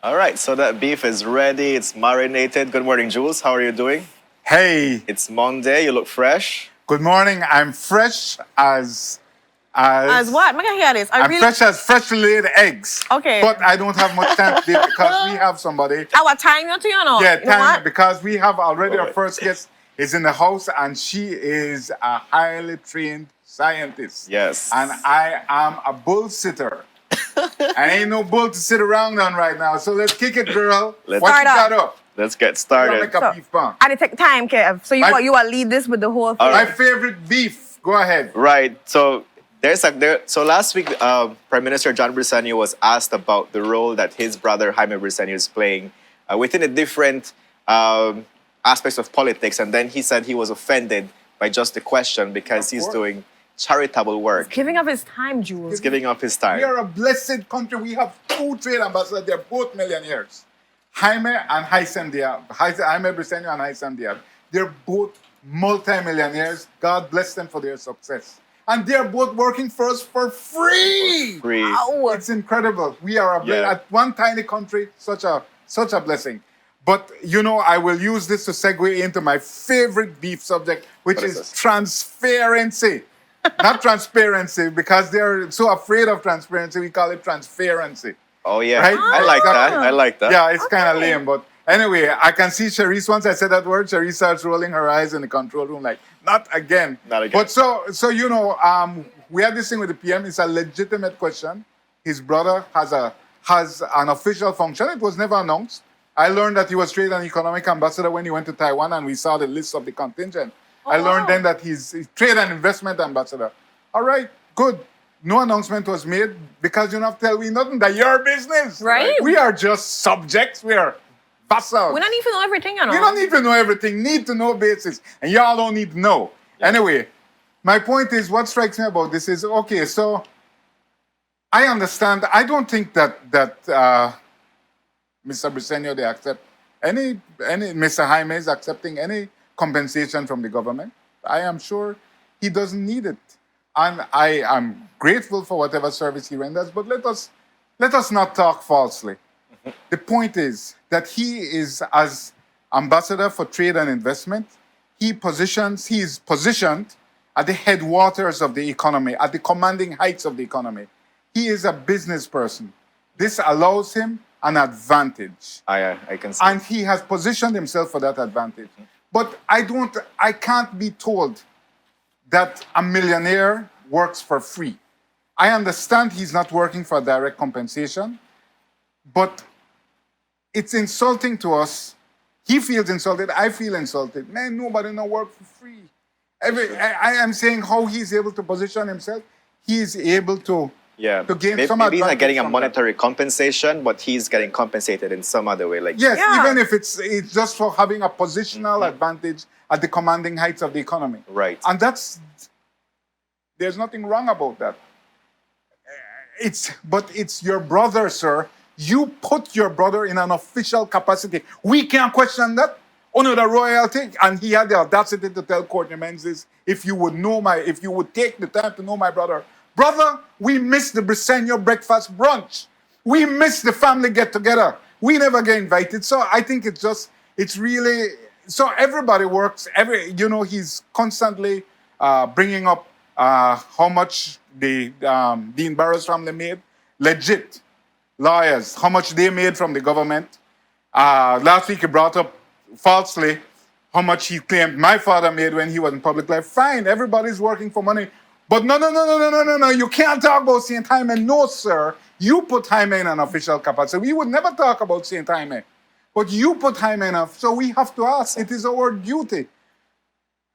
All right, so that beef is ready. It's marinated. Good morning, Jules. How are you doing? Hey, It's Monday. You look fresh. good morning. I'm fresh as As what? I can hear this. I'm fresh as freshly laid eggs. Okay. But I don't have much time today because we have somebody. Our time you to you know. Yeah, You know time what? because we have already our Alright. first guest is in the house and she is a highly trained scientist. Yes. And I am a bull sitter. I ain't no bull to sit around on right now. So let's kick it, girl. Let's What you start got up. up? Let's get I'll started. make a beef bun. I did take time, Kev. So My- you will lead this with the whole thing. My favorite beef. Go ahead. Right. So so last week, Prime Minister John Briceno was asked about the role that his brother Jaime Briceno is playing within the different aspects of politics, and then he said he was offended by just the question because he's course. doing charitable work. Giving up his time, Jules. He's giving up his time. We are a blessed country. We have two trade ambassadors. They're both millionaires. Jaime and Haitham Diab. Jaime Briceno and Haitham Diab. They're both multimillionaires. God bless them for their success. And they're both working for us for free. Free. Ow. It's incredible. We are Yeah. at one tiny country, such a blessing. But I will use this to segue into my favorite beef subject, which What is is this? transparency. Not transparency, because they're so afraid of transparency, we call it transparency. Oh yeah, Right? I like that. I like that. Yeah, it's kind of Okay. lame, but anyway, I can see Charisse. Once I said that word, Charisse starts rolling her eyes in the control room, like, not again. Not again. But so we had this thing with the PM. It's a legitimate question. His brother has an official function. It was never announced. I learned that he was trade and economic ambassador when he went to Taiwan, and we saw the list of the contingent. I learned wow. then that he's trade and investment ambassador. All right, good. No announcement was made because you don't have to tell me nothing. That your business. Right. We are just subjects. We are vassals. We don't even know everything, you know. We don't need to know everything. Need to know basis. And y'all don't need to know. Anyway, my point is, what strikes me about this is, okay, so I understand. I don't think that Mr. Briceno, they accept any Mr. Jaime is accepting any compensation from the government. I am sure he doesn't need it. And I am grateful for whatever service he renders, but let us not talk falsely. The point is that he is, as ambassador for trade and investment, he is positioned at the headwaters of the economy, at the commanding heights of the economy. He is a business person. This allows him an advantage. I can see. And he has positioned himself for that advantage. But I can't be told that a millionaire works for free. I understand he's not working for direct compensation, but it's insulting to us. He feels insulted, I feel insulted. Man, nobody no work for free. I am saying how he's able to position himself. He's able to Yeah. to gain maybe, some maybe he's not advantage getting a from that. monetary compensation, but he's getting compensated in some other way. Like Yes, Yeah. even if it's just for having a positional advantage at the commanding heights of the economy. Right. And there's nothing wrong about that. But it's your brother, sir. You put your brother in an official capacity. We can't question that. Honor the royalty. And he had the audacity to tell Courtney Menzies, if you would take the time to know my brother. Brother, we missed the Briceno breakfast brunch. We missed the family get together. We never get invited. So I think it's really, so everybody works. He's constantly bringing up how much the Dean Barrow's family made. Legit lawyers, how much they made from the government. Last week he brought up falsely how much he claimed my father made when he was in public life. Fine, everybody's working for money. But no. You can't talk about St. Jaime. No, sir. You put Jaime in an official capacity. We would never talk about St. Jaime. But you put Jaime in so we have to ask. It is our duty.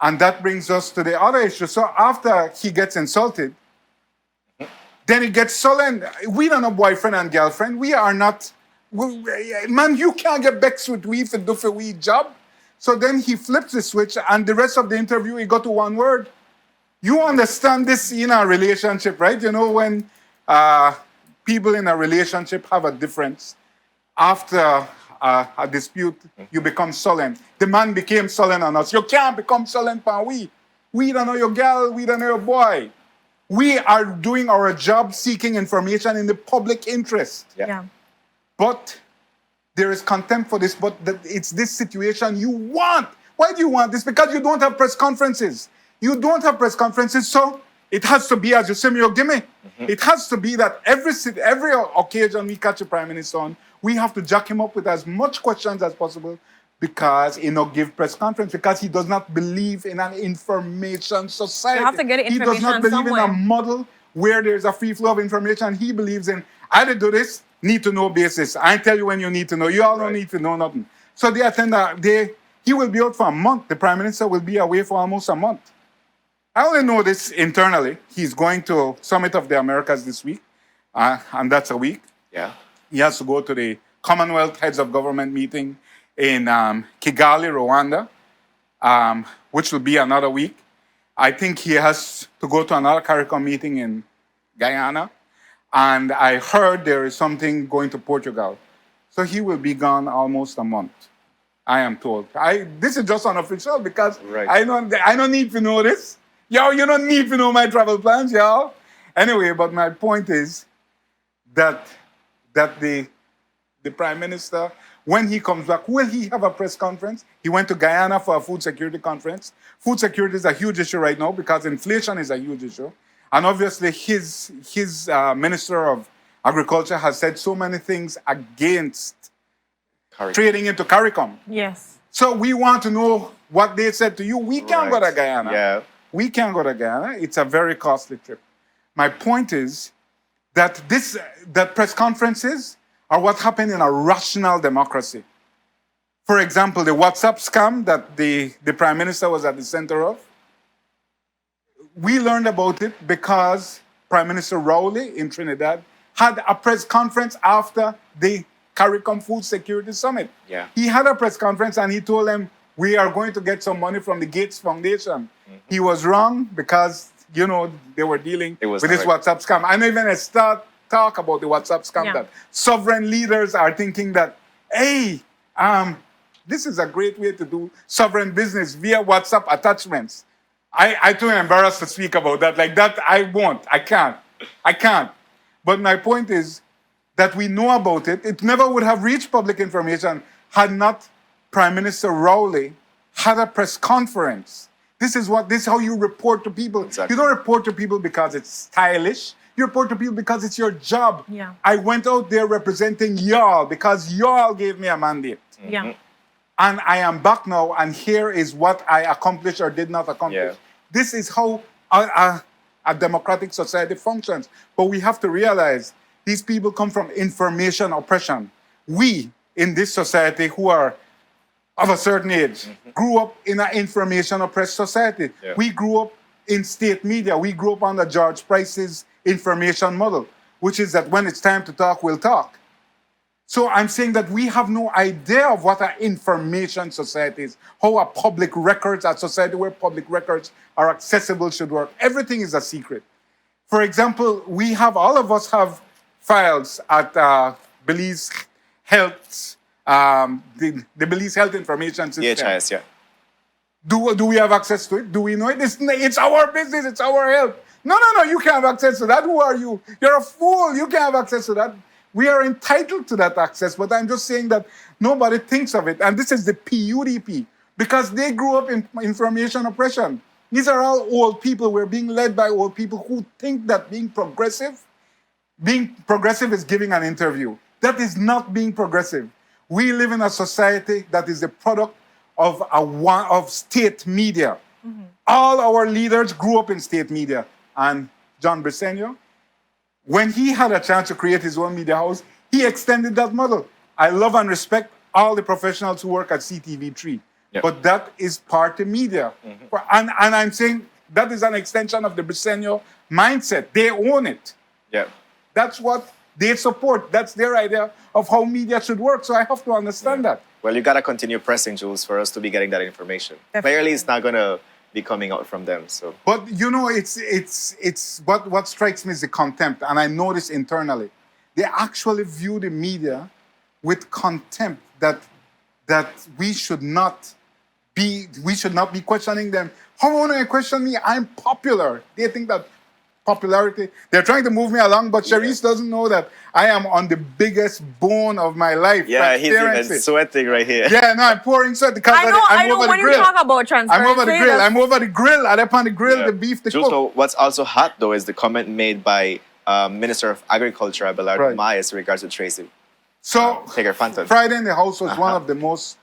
And that brings us to the other issue. So after he gets insulted, then he gets sullen. We don't know boyfriend and girlfriend. We are not. Man, you can't get vexed with we if you do for we job. So then he flips the switch, and the rest of the interview, he got to one word. You understand this in a relationship, right? You know, when people in a relationship have a difference, after a dispute, you become sullen. The man became sullen on us. You can't become sullen for we. We don't know your girl, we don't know your boy. We are doing our job seeking information in the public interest. Yeah. But There is contempt for this, but it's this situation you want. Why do you want this? Because you don't have press conferences. You don't have press conferences, so it has to be, as you say, gimme. It has to be that every occasion we catch a prime minister on, we have to jack him up with as much questions as possible because he not give press conference, because he does not believe in an information society. You have to get He does not information believe in a somewhere. model where there's a free flow of information. He believes in, I did do this, need to know basis. I tell you when you need to know. You all don't need to know nothing. So they attend he will be out for a month. The prime minister will be away for almost a month. I only know this internally. He's going to Summit of the Americas this week, and that's a week. Yeah. He has to go to the Commonwealth Heads of Government meeting in Kigali, Rwanda, which will be another week. I think he has to go to another CARICOM meeting in Guyana. And I heard there is something going to Portugal. So he will be gone almost a month, I am told. This is just unofficial because Right. I don't need to know this. Yo, you don't need to know my travel plans, y'all. Anyway, but my point is that the prime minister, when he comes back, will he have a press conference? He went to Guyana for a food security conference. Food security is a huge issue right now because inflation is a huge issue. And obviously his Minister of Agriculture has said so many things against trading into CARICOM. Yes. So we want to know what they said to you. We can't go to Guyana. Yeah. We can't go to Guyana. It's a very costly trip. My point is that that press conferences are what happened in a rational democracy. For example, the WhatsApp scam that the Prime Minister was at the center of, we learned about it because Prime Minister Rowley in Trinidad had a press conference after the CARICOM Food Security Summit. Yeah. He had a press conference and he told them, we are going to get some money from the Gates Foundation. He was wrong because, they were dealing with this WhatsApp scam. I don't even start talk about the WhatsApp scam Yeah. that sovereign leaders are thinking that, hey, this is a great way to do sovereign business via WhatsApp attachments. I'm too embarrassed to speak about that. Like that, I won't. I can't. But my point is that we know about it. It never would have reached public information had not Prime Minister Rowley had a press conference. This is how you report to people. Exactly. You don't report to people because it's stylish. You report to people because it's your job. Yeah. I went out there representing y'all because y'all gave me a mandate. Yeah. And I am back now, and here is what I accomplished or did not accomplish. Yeah. This is how a democratic society functions. But we have to realize these people come from information oppression. We, in this society, who are of a certain age, grew up in an information oppressed society. Yeah. We grew up in state media. We grew up under George Price's information model, which is that when it's time to talk, we'll talk. So I'm saying that we have no idea of what an information society is, how a public records, a society where public records are accessible should work. Everything is a secret. For example, all of us have files at Belize Health, the Belize Health Information System. EHIS, yeah. Do we have access to it? Do we know it? It's our business, it's our health. No, you can't have access to that. Who are you? You're a fool. You can't have access to that. We are entitled to that access, but I'm just saying that nobody thinks of it. And this is the PUDP, because they grew up in information oppression. These are all old people. We're being led by old people who think that being progressive is giving an interview. That is not being progressive. We live in a society that is the product of state media. All our leaders grew up in state media. And John Briceno, when he had a chance to create his own media house, he extended that model. I love and respect all the professionals who work at CTV3, but that is party media. And I'm saying that is an extension of the Briceno mindset. They own it. Yeah. That's what they support. That's their idea of how media should work. So I have to understand that. Well, you got to continue pressing, Jules, for us to be getting that information. Definitely. Clearly, it's not going to be coming out from them. So, But it's what strikes me is the contempt, and I know this internally. They actually view the media with contempt that we should not be questioning them. How want to question me? I'm popular. They think that popularity. They're trying to move me along, but Sharice doesn't know that I am on the biggest bone of my life. Yeah, he's even transparency. sweating right here. Yeah, no, I'm pouring sweat because I I'm know. over the When you grill. talk about transparency, I'm over the grill. that's- I'm over the grill. I'm up on the grill, Yeah. the beef, the Jules, cook. what's also hot though is the comment made by Minister of Agriculture, Abelardo Right. Mayes, in regards to Tracy. So Take her Fanta. Friday in the House was one of the most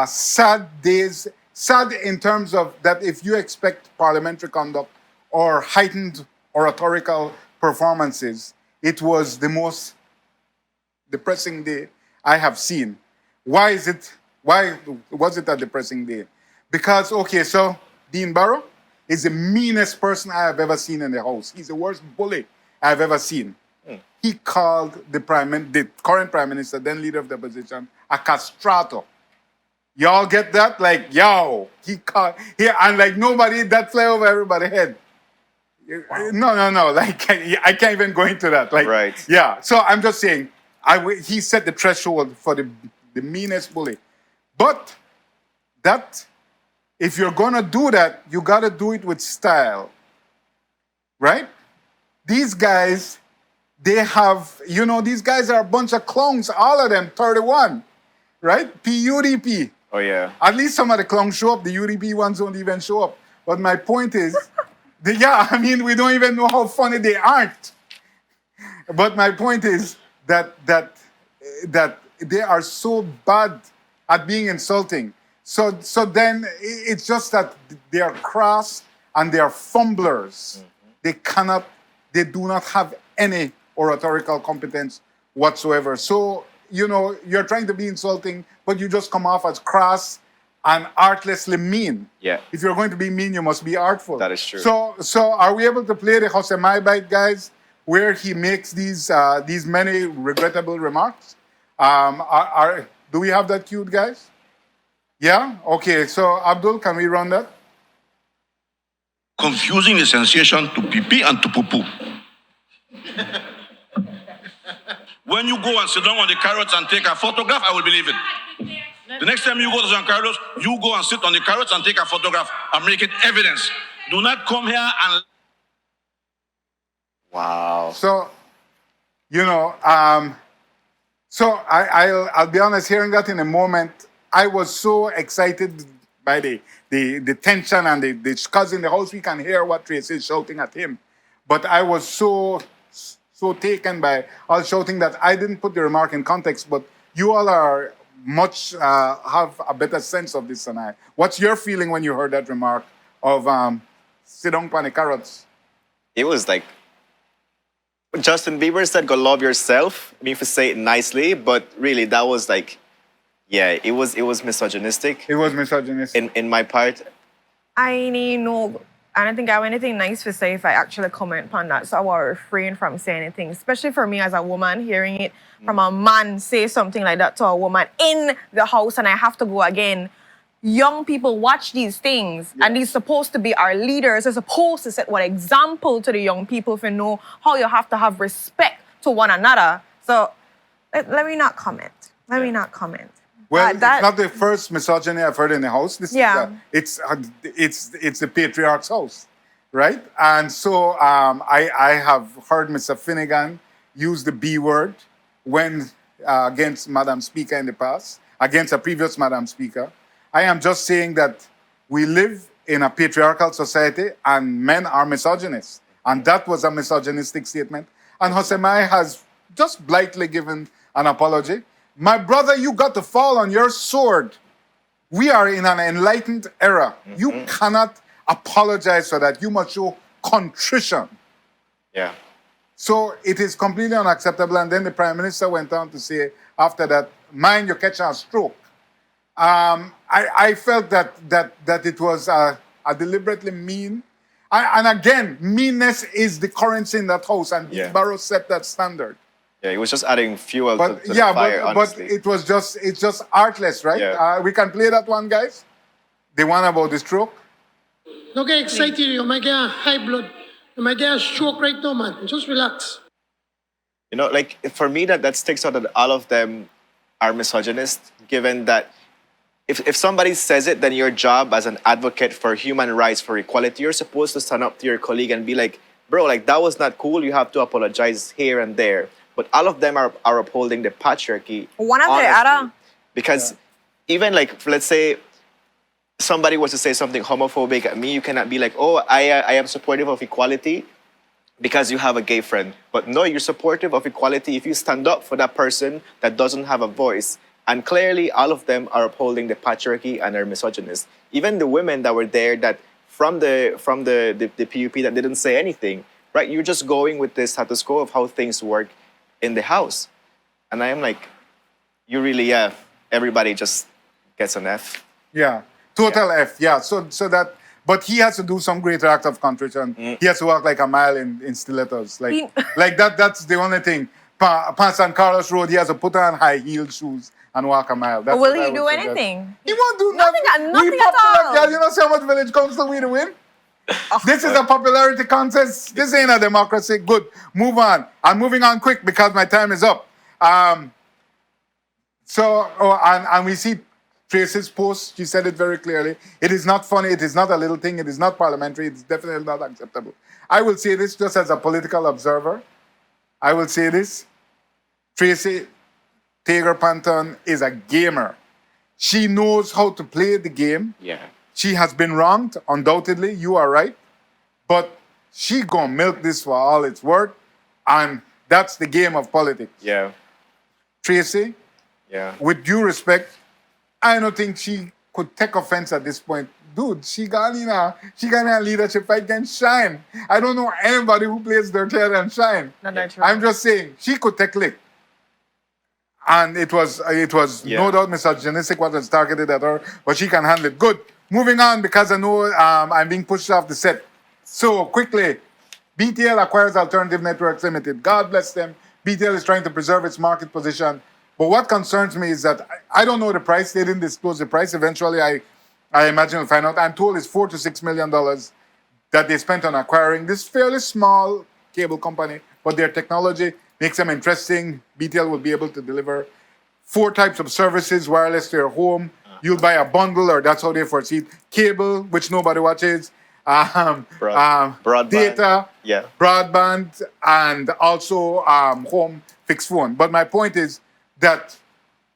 sad days. Sad in terms of that if you expect parliamentary conduct or heightened oratorical performances, it was the most depressing day I have seen. Why was it a depressing day? Because, okay, so Dean Barrow is the meanest person I have ever seen in the House. He's the worst bully I've ever seen. He called the current Prime Minister, then leader of the opposition, a castrato. Y'all get that? Like, yo, and like nobody, that fly over everybody's head. No. Like, I can't even go into that. Like, Right. Yeah. So I'm just saying, he set the threshold for the meanest bully. But if you're gonna do that, you gotta do it with style, right? These guys, these guys are a bunch of clowns. All of them, 31, right? PUDP. Oh yeah. At least some of the clowns show up. The UDP ones don't even show up. But my point is, we don't even know how funny they aren't. But my point is that they are so bad at being insulting. So then it's just that they are crass and they are fumblers. They do not have any oratorical competence whatsoever. So, you're trying to be insulting, but you just come off as crass and artlessly mean. Yeah. If you're going to be mean, you must be artful. That is true. So are we able to play the Jose Mai bite, guys, where he makes these many regrettable remarks? Do we have that cued, guys? Yeah? Okay, so Abdul, can we run that? Confusing the sensation to pee and to poo-poo. When you go and sit down on the carrots and take a photograph, I will believe it. The next time you go to San Carlos, you go and sit on the carrots and take a photograph and make it evidence. Do not come here and... Wow. So, I'll be honest, hearing that in a moment, I was so excited by the tension and because in the house we can hear what Tracy is shouting at him. But I was so taken by all shouting that I didn't put the remark in context, but you all are have a better sense of this than I. What's your feeling when you heard that remark of sit down on the carrots? It was like Justin Bieber said, "Go love yourself." I mean, if you say it nicely, but really that was like, yeah, it was misogynistic. It was misogynistic. In my part. I don't think I have anything nice to say if I actually comment upon that. So I will refrain from saying anything, especially for me as a woman, hearing it from a man say something like that to a woman in the house, and I have to go again. Young people watch these things, and these supposed to be our leaders. They're supposed to set one example to the young people to know how you have to have respect to one another. So let me not comment. Let me not comment. Well, it's not the first misogyny I've heard in the house. This is, it's the patriarch's house, right? And so I have heard Mr. Finnegan use the B word when against Madam Speaker in the past, against a previous Madam Speaker. I am just saying that we live in a patriarchal society and men are misogynists. And that was a misogynistic statement. And Jose Mai has just blithely given an apology. My brother, you got to fall on your sword. We are in an enlightened era. Mm-hmm. You cannot apologize for that. You must show contrition. Yeah. So it is completely unacceptable. And then the Prime Minister went on to say after that, mind you're catching a stroke. I felt that it was a deliberately mean. And again, meanness is the currency in that house. And Barrow set that standard. Yeah, it was just adding fuel to the fire, honestly. But it's just artless, right? Yeah. We can play that one, guys. The one about the stroke. Don't get excited. You might get a high blood. You might get a stroke right now, man. Just relax. Like for me, that sticks out that all of them are misogynist, given that if somebody says it, then your job as an advocate for human rights, for equality, you're supposed to stand up to your colleague and be like, bro, like that was not cool. You have to apologize here and there. But all of them are upholding the patriarchy. One after the honestly. other. Because even like, let's say somebody was to say something homophobic at me, you cannot be like, oh, I am supportive of equality because you have a gay friend. But no, you're supportive of equality if you stand up for that person that doesn't have a voice. And clearly, all of them are upholding the patriarchy and are misogynist. Even the women that were there that from the PUP that didn't say anything, right? You're just going with the status quo of how things work in the house. And I am like, you really, everybody just gets an F. Yeah, total F. Yeah, so that, but he has to do some greater act of contrition. He has to walk like a mile in stilettos, like like that. That's the only thing. Pa San Carlos Road, he has to put on high-heeled shoes and walk a mile. That's Will what I he would do suggest. anything? He won't do Nothing nothing. nothing We at popular, all. girl. You know how much village council we to win? This is a popularity contest. This ain't a democracy. Good. Move on. I'm moving on quick because my time is up. And we see Tracy's post. She said it very clearly. It is not funny. It is not a little thing. It is not parliamentary. It's definitely not acceptable. I will say this just as a political observer. I will say this. Tracy Tager Panton is a gamer. She knows how to play the game. Yeah. She has been wronged, undoubtedly. You are right. But she gonna milk this for all it's worth. And that's the game of politics. Yeah. Tracy, Yeah. with due respect, I don't think she could take offense at this point. Dude, she got in a leadership fight and shine. I don't know anybody who plays their tail and shine. Not that true. I'm just saying, she could take lick. And it was Yeah. no doubt misogynistic what was targeted at her, but she can handle it. Good. Moving on, because I know I'm being pushed off the set. So quickly, BTL acquires Alternative Networks Limited. God bless them. BTL is trying to preserve its market position. But what concerns me is that I don't know the price. They didn't disclose the price. Eventually, I imagine we'll find out. I'm told it's $4 to $6 million that they spent on acquiring this fairly small cable company, but their technology makes them interesting. BTL will be able to deliver 4 types of services, wireless to your home. You'll buy a bundle, or that's how they foresee it. Cable, which nobody watches, Broadband. data, Yeah. broadband, and also home fixed phone. But my point is that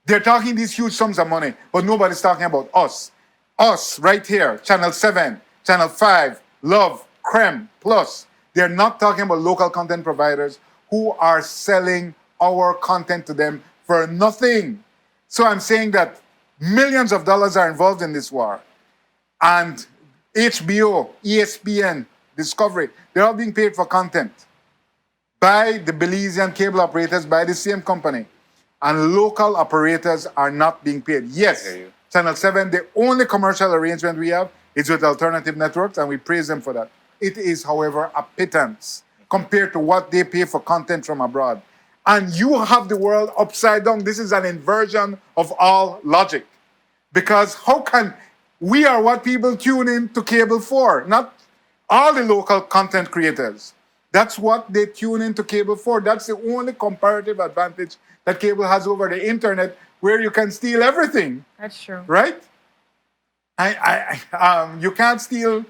they're talking these huge sums of money, but nobody's talking about us. Us, right here, Channel 7, Channel 5, Love, Creme, Plus. They're not talking about local content providers who are selling our content to them for nothing. So I'm saying that millions of dollars are involved in this war. And HBO, ESPN, Discovery, they're all being paid for content by the Belizean cable operators, by the same company. And local operators are not being paid. Yes, I hear you. Channel 7, the only commercial arrangement we have is with Alternative Networks, and we praise them for that. It is, however, a pittance compared to what they pay for content from abroad. And you have the world upside down. This is an inversion of all logic. Because how can we are what people tune in to cable for, not all the local content creators. That's what they tune into cable for. That's the only comparative advantage that cable has over the internet, where you can steal everything, That's true. right? You can't steal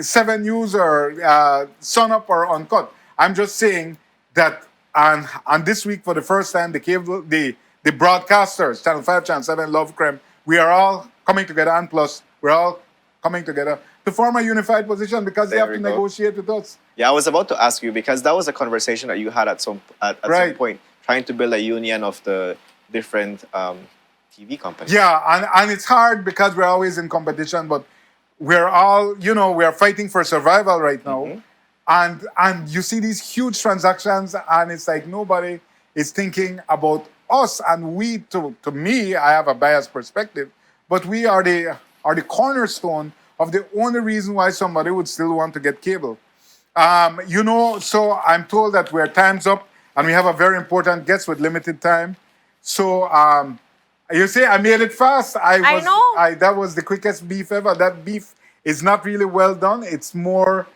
7 News or Sun Up or Uncut. I'm just saying that on this week, for the first time, the broadcasters, Channel 5, Channel 7, Love, Creme, we are all coming together, and plus, we're all coming together to form a unified position because they There have we to go. negotiate with us. Yeah, I was about to ask you because that was a conversation that you had at some Right. point, trying to build a union of the different TV companies. Yeah, and it's hard because we're always in competition, but we're all, we're fighting for survival right now. And you see these huge transactions, and it's like nobody is thinking about us. And we, to me, I have a biased perspective, but we are the cornerstone of the only reason why somebody would still want to get cable. So I'm told that we're time's up, and we have a very important guest with limited time. So you say I made it fast. I know. That was the quickest beef ever. That beef is not really well done. It's more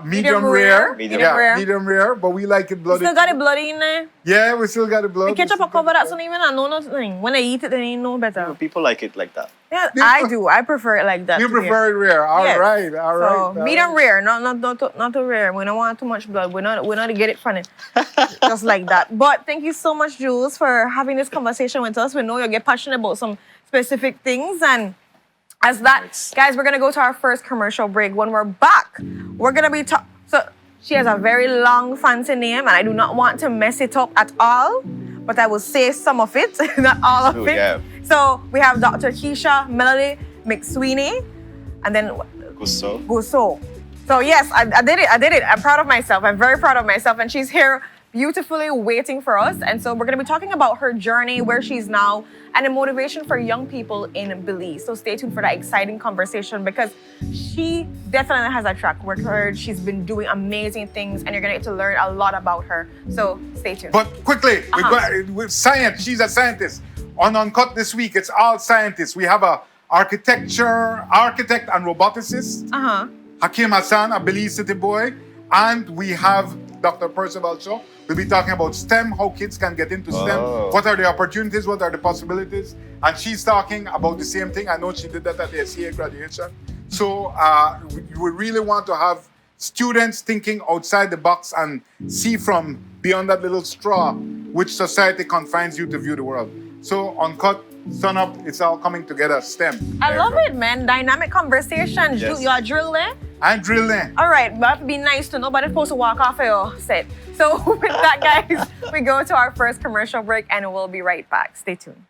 medium rare. Medium Yeah, rare. medium rare, but we like it bloody. Still got it bloody in there. Yeah, we still got it bloody. The ketchup or cover that, so even I know nothing. When I eat it, then you know better. People like it like that. Yeah, I do. I prefer it like that. You to be prefer it rare. All Yes. right, all right. So all medium right. rare, not too rare. We don't want too much blood. We're not to get it from it. Just like that. But thank you so much, Jules, for having this conversation with us. We know you get passionate about some specific things, and as that, guys, we're gonna go to our first commercial break. When we're back, we're gonna be so she has a very long fancy name, and I do not want to mess it up at all, but I will say some of it, not all of Oh, it. yeah. So we have Dr. Keisha Melody McSweeney, and then Gusto. Gusso. So yes, I did it. I'm proud of myself. I'm very proud of myself, and she's here beautifully waiting for us. And so we're going to be talking about her journey, where she's now, and the motivation for young people in Belize. So stay tuned for that exciting conversation, because she definitely has a track record. She's been doing amazing things, and you're going to get to learn a lot about her. So stay tuned. But quickly, we got with science. She's a scientist. On Uncut this week, it's all scientists. We have a architect and roboticist, Hakim Hassan, a Belize City boy, and we have Dr. Percival Shaw. We'll be talking about STEM, how kids can get into STEM, what are the opportunities, what are the possibilities, and she's talking about the same thing. I know she did that at the SCA graduation. So we really want to have students thinking outside the box and see from beyond that little straw which society confines you to view the world. So Uncut, Sun Up, it's all coming together, STEM. I love it, man. Dynamic conversation. Yes. You're drilling. I'm drilling. All right, but be nice to nobody's supposed to walk off your set. So with that, guys, we go to our first commercial break, and we'll be right back. Stay tuned.